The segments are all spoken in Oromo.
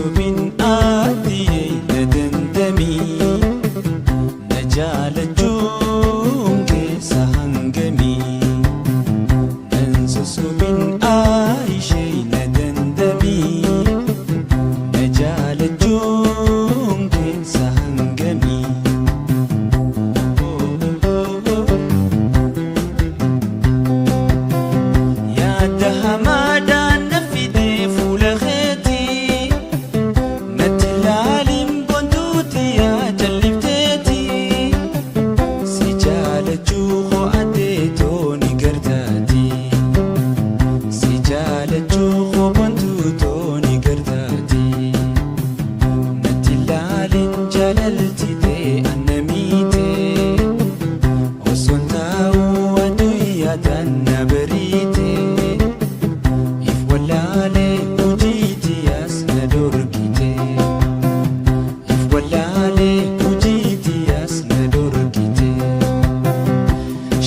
sosobin adiyee na dandamii na jaalachuun keessa hangamii nan sosobin ishee na dandamii na jaalachuun keessa hangamii yaada hamaadhaan na fidee fuula keetii natti ilaalin bontuuti yaa jallifteetii si jaalachuu ho'atee tooni gartaatii si jaalachuu hobontuu tooni gartaatii natti ilaalin jaalalti ta'e annamiitee osoon taa'uu aduu yaadaan na bariitee if wallaalee hujiitiyas na dorgitee if wallaalee hujiitiyas na dorgitee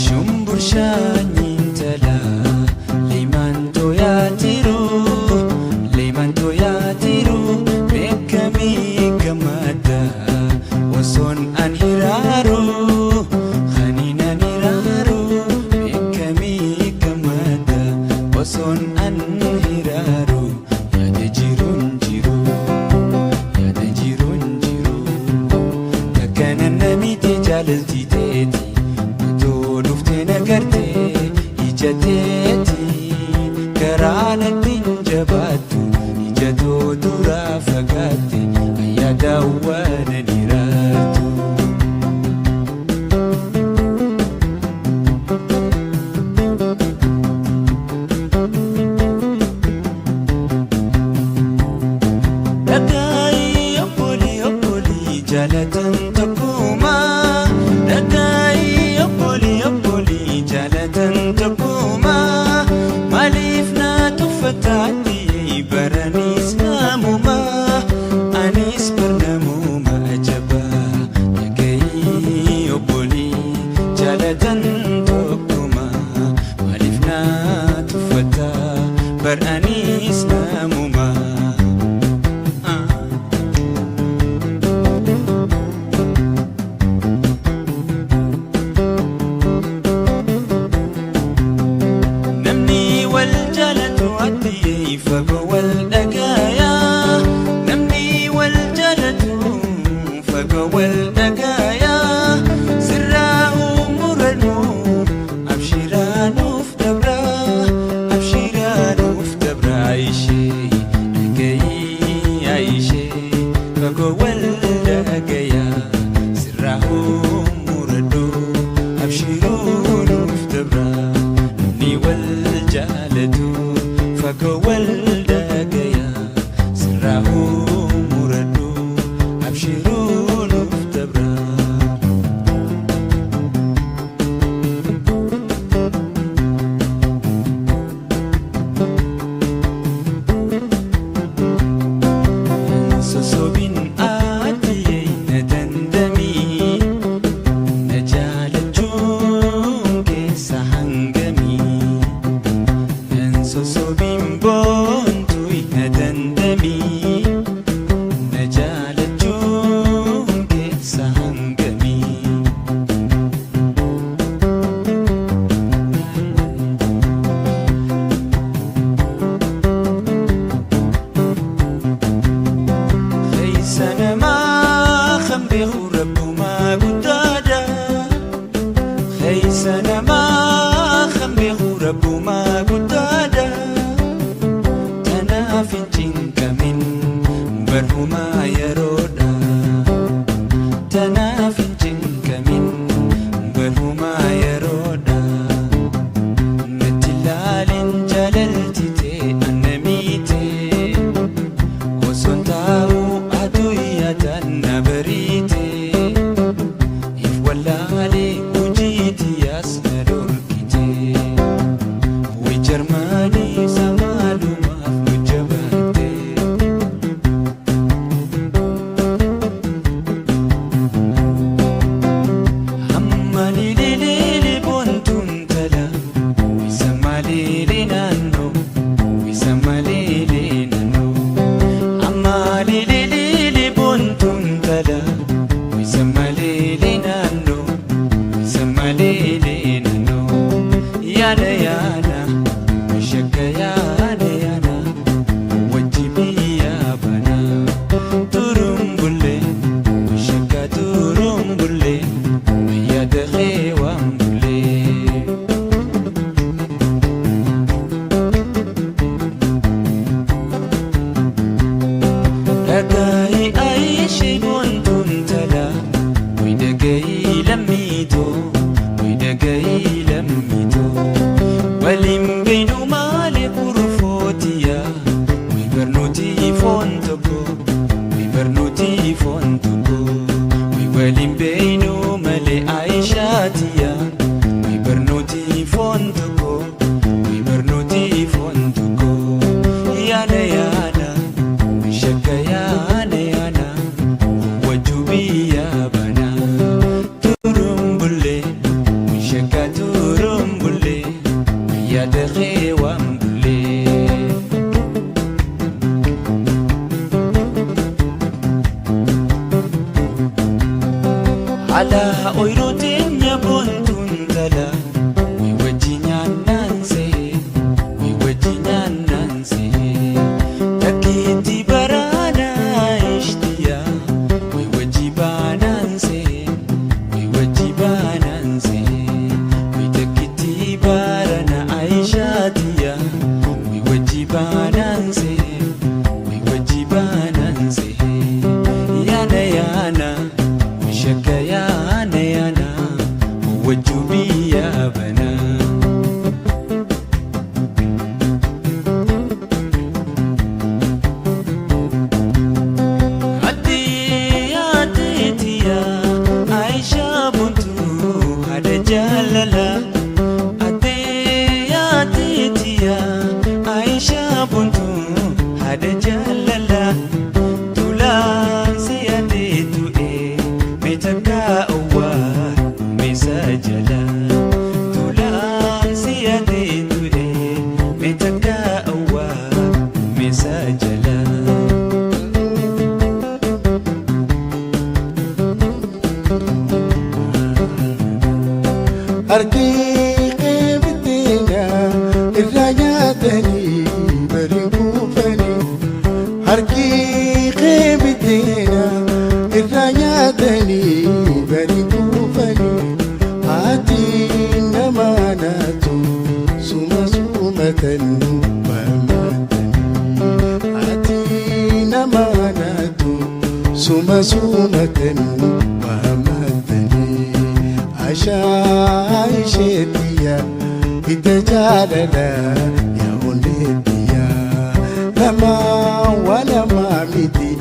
shumbur shaanyiin talaa leemanto yaatiru beekamii gammadda osoon an hiraaru khaniin an hiraaru beekamii gammadda osoon an hiraaru yaada jiruun jiru yaada jiruun jiru takkana namitti jaalalti teeti otoo dhuftee nagartee ija teeti garaa natti hin jabaattu ija too duraa fagaatte ayyaada waanan hiraartu dhagaa'ii obbolii jaalatan tokkumaa dhagaa'ii obbolii jaalatan tokkumaa maaliif na tuffataatti baraniis namumaa anis barnamuma ajabaa dhagaa'ii obbolii jaalatan tokkumaa maaliif na tuffataa baranis namumaa namni wal jaalatu addiyee fagoo wal dhagaayaa namni wal jaalatu fagoo wal dhagaayaa sirraa umuranuu abshiraanuuf dabraa ishee dhagayii ishee fagoo wal dhagayaa sirraa umuraduu abshiruunuuf dabraa namni wal jaalatu fagoo wal dhagayaa sirraa umuraduu abshiruunuuf dabraa sosobin adiyee na dandamii na jaalachuun keessa hangamii nan sosobin boontuu na dandamii na jaalachuun keessa hangamii keessa namaa kan beeku rabbumaa guddaadha keessa namaa kan beeku rabbumaa guddaadha tanaaf hin cinqamin barhumaa yeroodha tanaaf hin cinqamin barhumaa yeroodha natti ilaalin jaalalti ta'e annamiitee osoon taa'uu aduu yaadaan na bariitee if wallaalee hujiitiyas na dorgitee way jarmaanii samaalumaaf nu jabaattee fontoko wi barnuti fontoko wi walin beinu male aishatiya wi barnuti fontoko wi barnuti fontoko yana yana wi shakka yana yana wajubiya bana turumbulle wi shakka turumbulle ya dakhe wambulle ala oirotin ya bontun tala wi wajinya nanse takiti barana ishtiya wi wajibananse wi takiti barana aishatiya wi wajibananse yana yana shakka yana yana wajubiya bana atiyatiya aisha buntu hada jalala atiyatiya aisha buntu hada jalala tulan siyade tu'e metaka uwa mesajala tulan siyade tu'e metaka uwa mesajala أرقيقي بالدنيا الراياتني بريقوفني أرقيقي بالدنيا الراياتني بريقوفني آتي نماناتو سوما سومة وماتني آتي نماناتو سوما سومة وماتني عايشتيا بتجالنا يا ولديا لما ولا ما مدي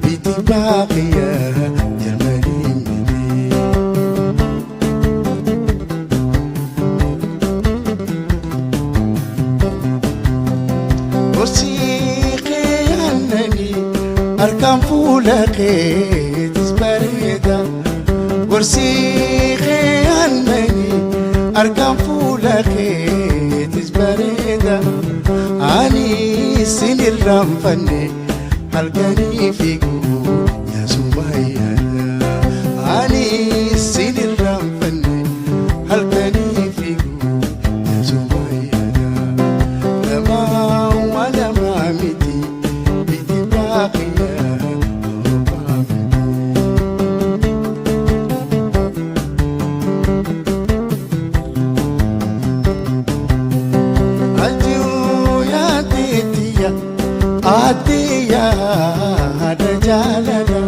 بتباقيا يا مريم وسيقي عنني أركان فولقي تسبريدا ورسيخي عنني أركان فولقي تسبريدا أني سن الرمفني هلقاني فيكو يا سمية أني سن الرمفني هلقاني فيكو يا سمية لما ولا ما مدي بتباقي Atiya hada jalala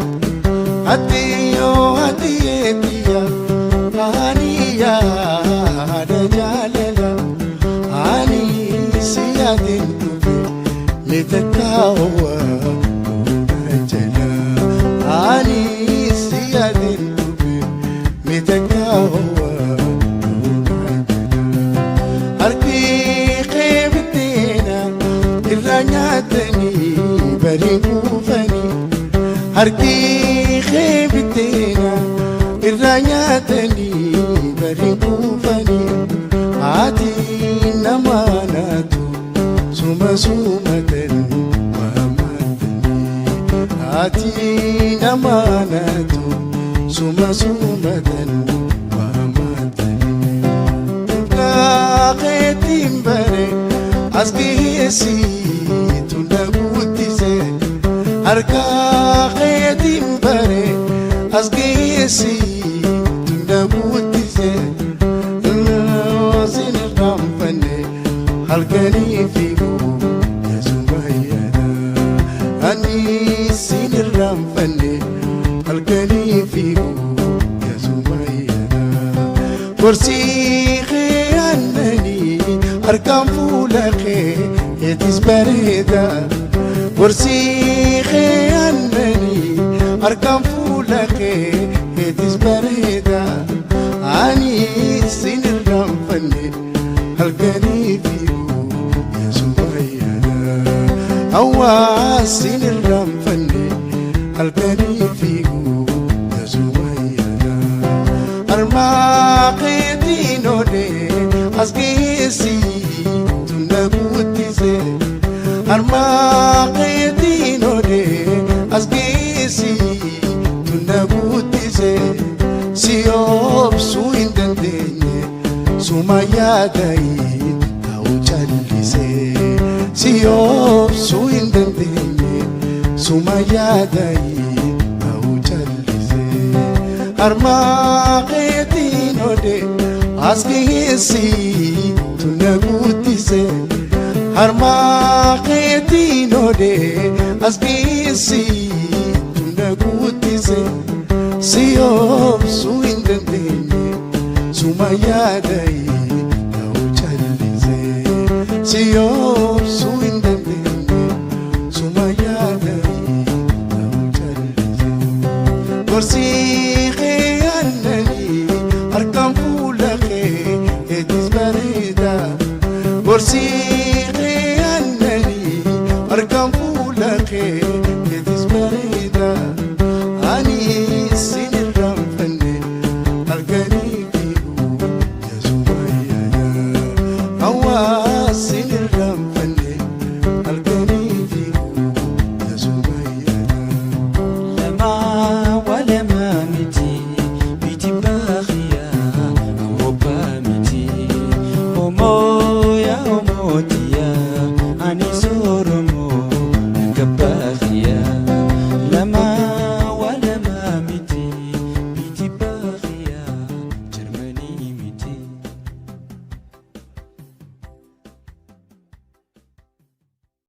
Atiyo atiyetiya Aniya hada jalala Ani siyadin tube Litakawa unajala Ani siyadin tube Litakawa unajala Arqiqi bitina الرناتني بريقوفني أرقيقي بتينا الرناتني بريقوفني عادي نماناتو سوما سومة وماتني عادي نماناتو سوما سومة وماتني لاقيتي مبارك أسقيسي تنبوتيسي أركا خيتي مباري أسقيسي تنبوتيسي سين الرمفني هلقاني فيكو يا سمية أني سين الرمفني هلقاني فيكو يا سمية كرسي أركان فولقي يتسبريدا ورسي خيانني أركم فولك هتس بريدة عني سين الرنفني هلقاني فيكو يا سميانا أوا سين الرنفني هلقاني فيكو يا سميانا أرماقي نودي أسقيسي تنبوتي زي أرماقي نودي أسقيسي تنبوتي زي سيوب سوين دنديني سوما ياداي أو جلسي سيوب سوين دنديني سوما ياداي أو جلسي أرماقي نودي أسقيسي تنبوتي زي أرماقي نودي أسقيسي تنبوتي زي سيوب سوين دنديني سوما ياداي أو جلسي سيوب سوين دنديني سوما ياداي أو جلسي ورسي خيانني أركم فولخي هتس بريدة ورسي خيانني أركم فولخي هتس بريدة أني سين الرنفني هلقاني فيكو يا سميانا أوا سين الرنفني هلقاني فيكو يا سميانا لما ولما متي بيتي باخيا أوروبا متي ومو